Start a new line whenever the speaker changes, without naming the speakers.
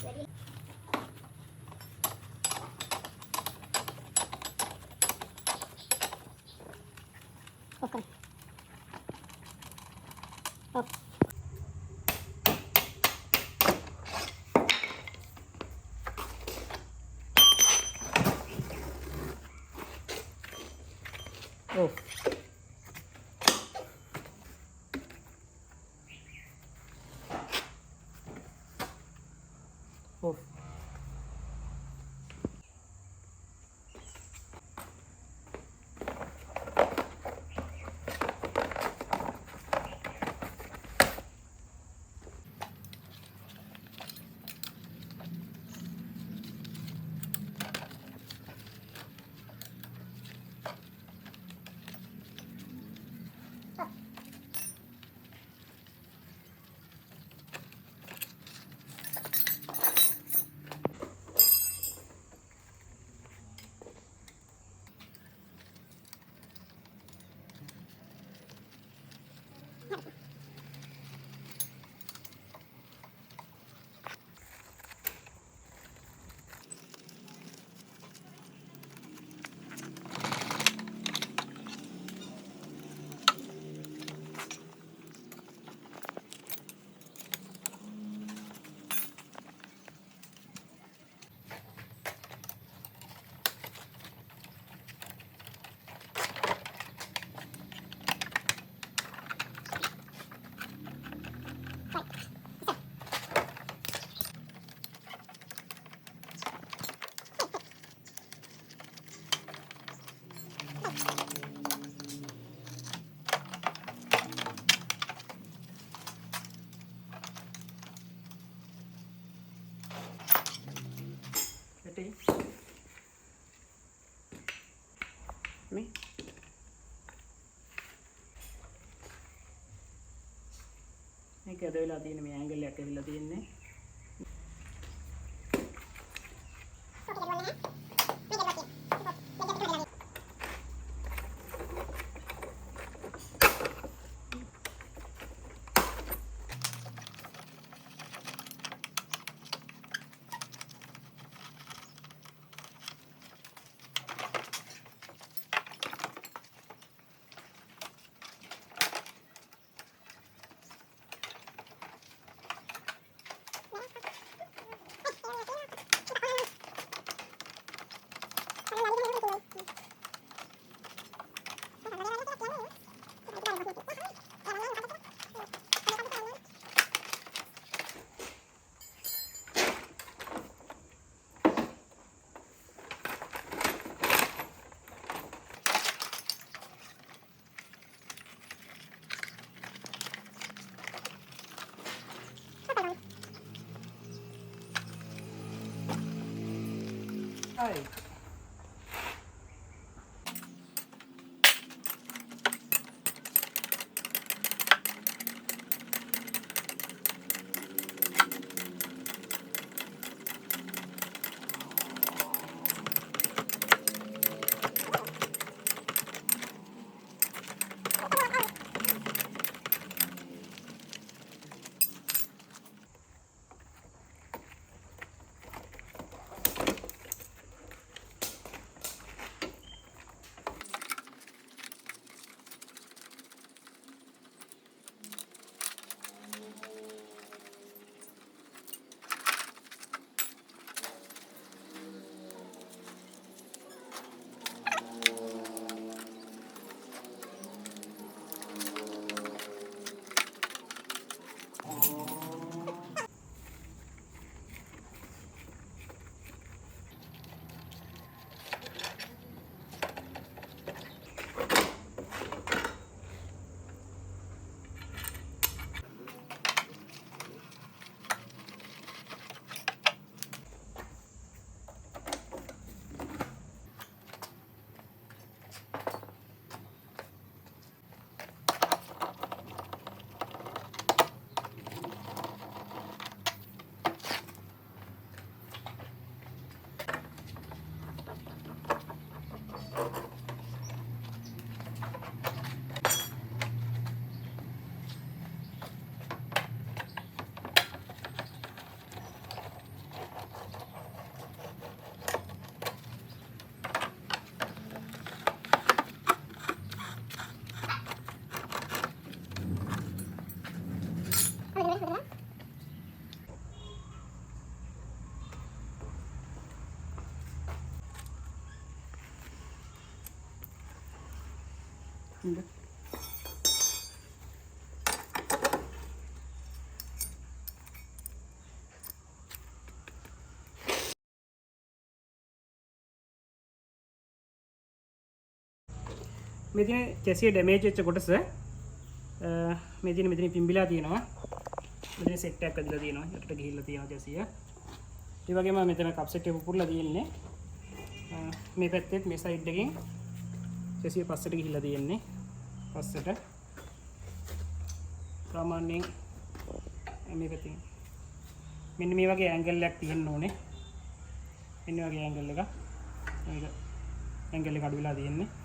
Ready? Off. Off.
Off. Off. Ready? Me? මේක ඇද වෙලා තියෙන මේ ඇන්ගල් එක ඇවිල්ලා තියෙන්නේ. Hi.
කරලා
ඉන්න මේ තියෙන චැසිය ඩැමේජ් වෙච්ච කොටස මේ තියෙන මෙතන පිම්බිලා තියෙනවා. මෙතන සෙට් එකක් ඇදලා තියෙනවා. යටට ගිහිල්ලා තියෙනවා චැසිය. ඒ වගේම මෙතන කප් සෙට් එක පුපුරලා තියෙන්නේ. මේ පැත්තෙත් මේ සයිඩ් එකෙන් චැසිය පස්සට ගිහිල්ලා තියෙන්නේ. පස්සට ප්‍රමාණයෙන් මේ පැත්තෙන් මෙන්න මේ වගේ ඇන්ගල් එකක් තියෙන්න ඕනේ. මෙන්න වගේ ඇන්ගල් එකක්. මේක ඇන්ගල් එක අඩු වෙලා තියෙන්නේ.